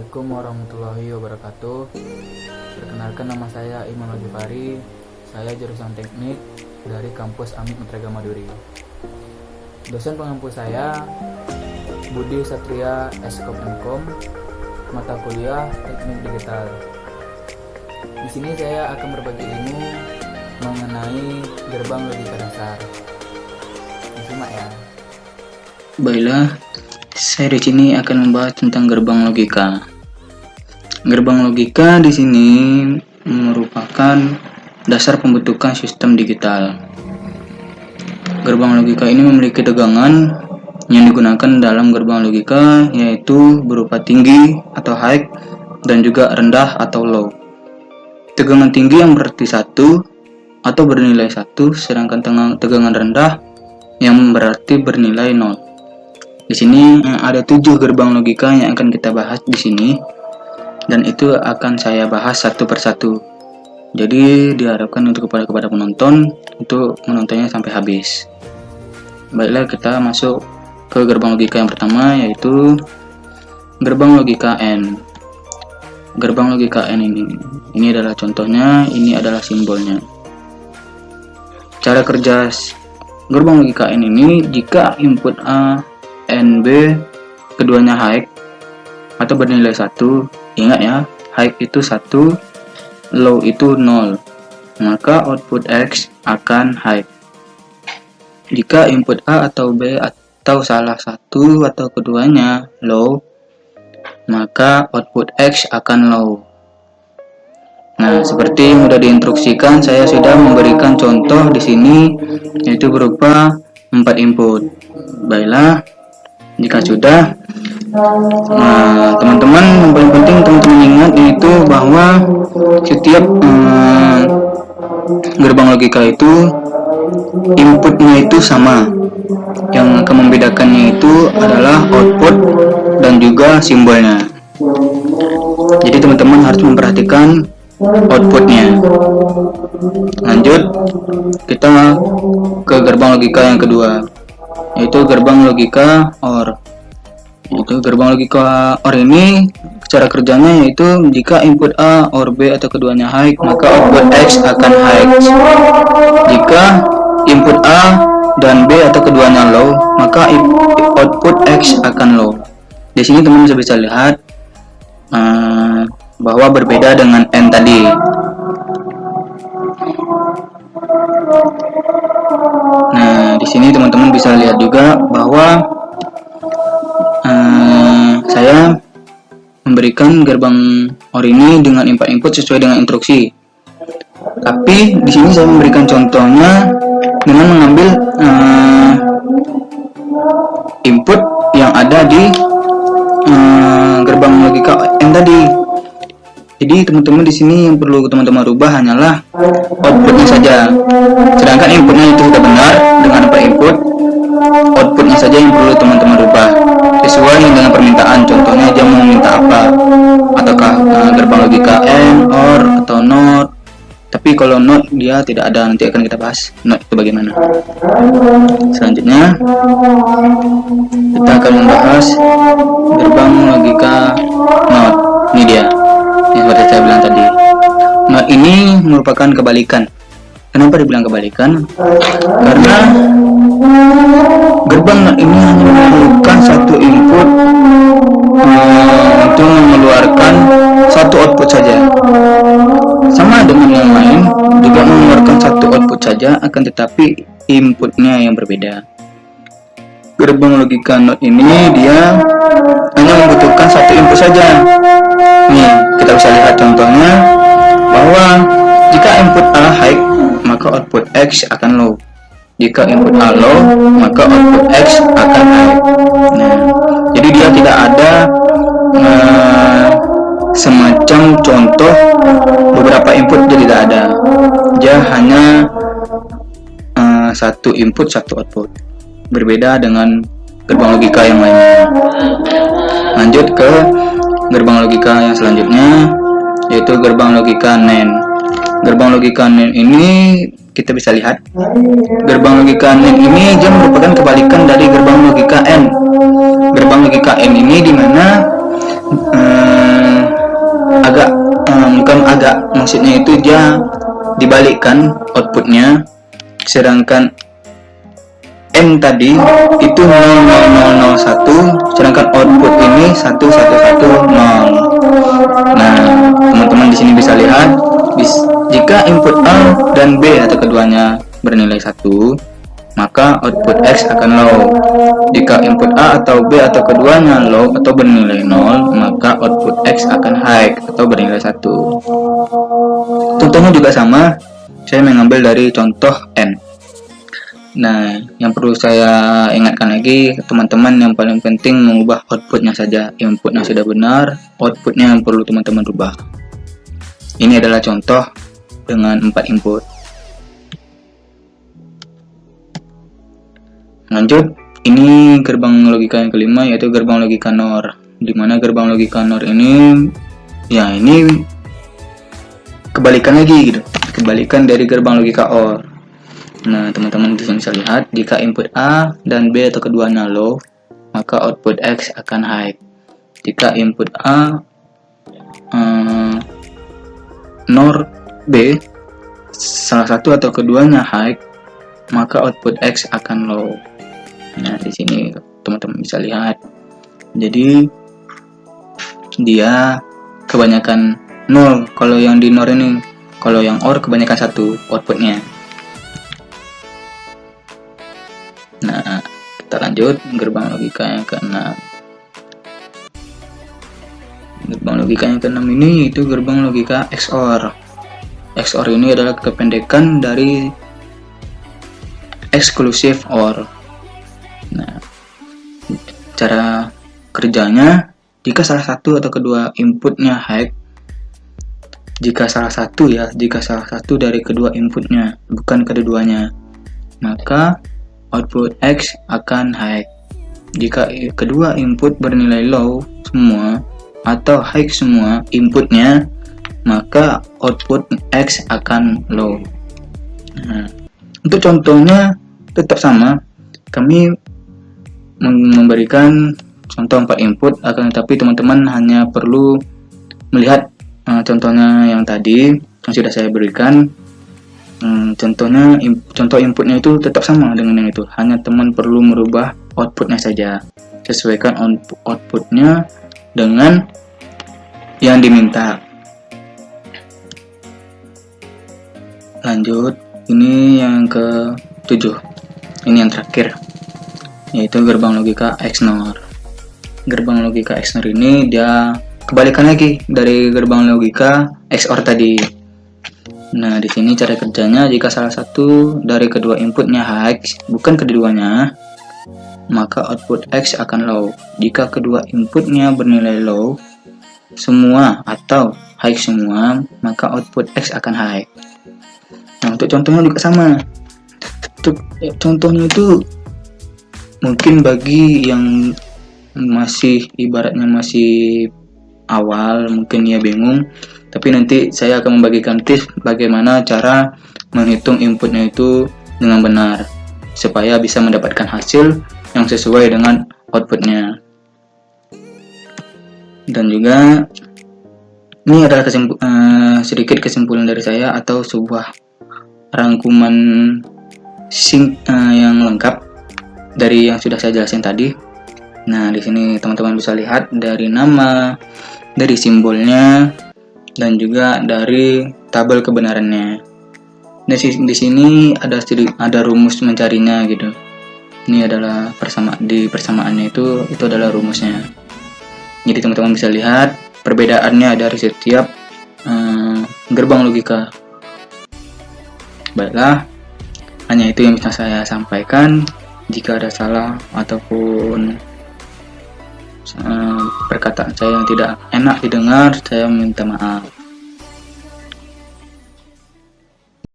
Assalamualaikum warahmatullahi wabarakatuh. Perkenalkan, nama saya Iman Al-Jufari. Saya jurusan teknik dari kampus Amit Nutragama Duri. Dosen pengampu saya Budi Satria Eskop MKom, mata kuliah Teknik Digital. Di sini saya akan berbagi ilmu mengenai gerbang logika dasar. Disimak ya. Baiklah, saya di sini akan membahas tentang gerbang logika. Gerbang logika di sini merupakan dasar pembentukan sistem digital. Gerbang logika ini memiliki tegangan yang digunakan dalam gerbang logika, yaitu berupa tinggi atau high dan juga rendah atau low. Tegangan tinggi yang berarti 1 atau bernilai 1, sedangkan tegangan rendah yang berarti bernilai 0. Di sini ada 7 gerbang logika yang akan kita bahas di sini, dan itu akan saya bahas satu persatu. Jadi diharapkan untuk kepada penonton untuk menontonnya sampai habis. Baiklah, kita masuk ke gerbang logika yang pertama, yaitu gerbang logika N. Gerbang logika N ini adalah contohnya, ini adalah simbolnya. Cara kerja gerbang logika N ini, jika input A, N, B keduanya high atau bernilai 1, ingat ya, high itu 1, low itu 0, maka output X akan high. Jika input A atau B atau salah satu atau keduanya low, maka output X akan low. Nah, seperti yang sudah diinstruksikan, saya sudah memberikan contoh di sini, yaitu berupa 4 input. Baiklah, jika sudah, teman-teman, yang paling penting teman-teman ingat yaitu bahwa setiap gerbang logika itu inputnya itu sama. Yang akan membedakannya itu adalah output dan juga simbolnya. Jadi teman-teman harus memperhatikan outputnya. Lanjut, kita ke gerbang logika yang kedua, yaitu gerbang logika OR. Gerbang logika OR ini cara kerjanya yaitu jika input A or B atau keduanya high, maka output X akan high. Jika input A dan B atau keduanya low, maka output X akan low. Di sini teman bisa lihat bahwa berbeda dengan N tadi. Nah, di sini teman-teman bisa lihat juga bahwa saya memberikan gerbang OR ini dengan input sesuai dengan instruksi. Tapi di sini saya memberikan contohnya dengan mengambil input yang ada di gerbang logika N tadi. Jadi teman-teman di sini yang perlu teman-teman rubah hanyalah outputnya saja. Sedangkan inputnya itu sudah benar dengan 4 input, outputnya saja yang perlu teman-teman rubah sesuai dengan permintaan. Contohnya dia mau minta apa, ataukah gerbang logika N, OR, atau NOT. Tapi kalau NOT dia tidak ada, nanti akan kita bahas NOT itu bagaimana. Selanjutnya kita akan membahas gerbang logika NOT. Ini dia yang seperti saya bilang tadi. NOT ini merupakan kebalikan. Kenapa dibilang kebalikan? Karena gerbang NOT ini hanya memerlukan satu input untuk mengeluarkan satu output saja. Sama dengan yang lain, juga mengeluarkan satu output saja, akan tetapi inputnya yang berbeda. Gerbang logika NOT ini dia hanya membutuhkan satu input saja. Nih, kita bisa lihat contohnya bahwa jika input A high, maka output X akan low. Jika input A low, maka output X akan high. Nah, jadi dia tidak ada semacam contoh beberapa input, dia tidak ada. Dia hanya satu input satu output. Berbeda dengan gerbang logika yang lainnya. Lanjut ke gerbang logika yang selanjutnya, yaitu gerbang logika NAND. Gerbang logika NAND ini kita bisa lihat, gerbang logika NAND ini dia merupakan kebalikan dari gerbang logika N. Gerbang logika N ini dimana agak bukan agak, maksudnya itu dia dibalikkan outputnya, sedangkan M tadi itu 0001, sedangkan output ini 1110. Nah, teman-teman di sini bisa lihat, jika input A dan B atau keduanya bernilai 1, maka output X akan low. Jika input A atau B atau keduanya low atau bernilai 0, maka output X akan high atau bernilai 1. Contohnya juga sama, saya mengambil dari contoh N. Nah, yang perlu saya ingatkan lagi, teman-teman, yang paling penting mengubah outputnya saja. Inputnya sudah benar, outputnya yang perlu teman-teman rubah. Ini adalah contoh dengan 4 input. Lanjut, ini gerbang logika yang kelima, yaitu gerbang logika NOR. Dimana gerbang logika NOR ini, ya ini kebalikan lagi gitu, kebalikan dari gerbang logika OR. Nah, teman-teman di sini bisa lihat, jika input A dan B atau keduanya low, maka output X akan high. Jika input A NOR B, salah satu atau keduanya high, maka output X akan low. Nah, di sini teman-teman bisa lihat. Jadi dia kebanyakan 0 kalau yang di NOR ini. Kalau yang OR kebanyakan 1 outputnya. Nah, kita lanjut gerbang logika yang ke-6. Gerbang logika yang ke-6 ini itu gerbang logika XOR. XOR ini adalah kependekan dari exclusive OR. Nah, cara kerjanya, jika salah satu atau kedua inputnya high, jika salah satu dari kedua inputnya, bukan keduanya, maka output X akan high. Jika kedua input bernilai low semua atau high semua inputnya, maka output X akan low. Nah, untuk contohnya tetap sama, kami memberikan contoh 4 input, akan tetapi teman-teman hanya perlu melihat contohnya yang tadi yang sudah saya berikan. Contoh inputnya itu tetap sama dengan yang itu, hanya teman perlu merubah outputnya saja, sesuaikan outputnya dengan yang diminta. Lanjut, ini yang ke-7, ini yang terakhir, yaitu gerbang logika XNOR. Gerbang logika XNOR ini dia kebalikan lagi dari gerbang logika XOR tadi. Nah, di sini cara kerjanya, jika salah satu dari kedua inputnya high, bukan keduanya, maka output X akan low. Jika kedua inputnya bernilai low semua atau high semua, maka output X akan high. Nah, untuk contohnya juga sama. Untuk contohnya itu mungkin bagi yang ibaratnya masih awal, mungkin ya bingung, tapi nanti saya akan membagikan tips bagaimana cara menghitung inputnya itu dengan benar supaya bisa mendapatkan hasil yang sesuai dengan outputnya. Dan juga ini adalah sedikit kesimpulan dari saya atau sebuah rangkuman yang lengkap dari yang sudah saya jelasin tadi. Nah, di sini teman-teman bisa lihat dari nama, dari simbolnya, dan juga dari tabel kebenarannya. Di sini ada rumus mencarinya gitu. Ini adalah persamaannya itu adalah rumusnya. Jadi teman-teman bisa lihat perbedaannya dari setiap gerbang logika. Baiklah, hanya itu yang bisa saya sampaikan. Jika ada salah ataupun perkataan saya yang tidak enak didengar, saya minta maaf.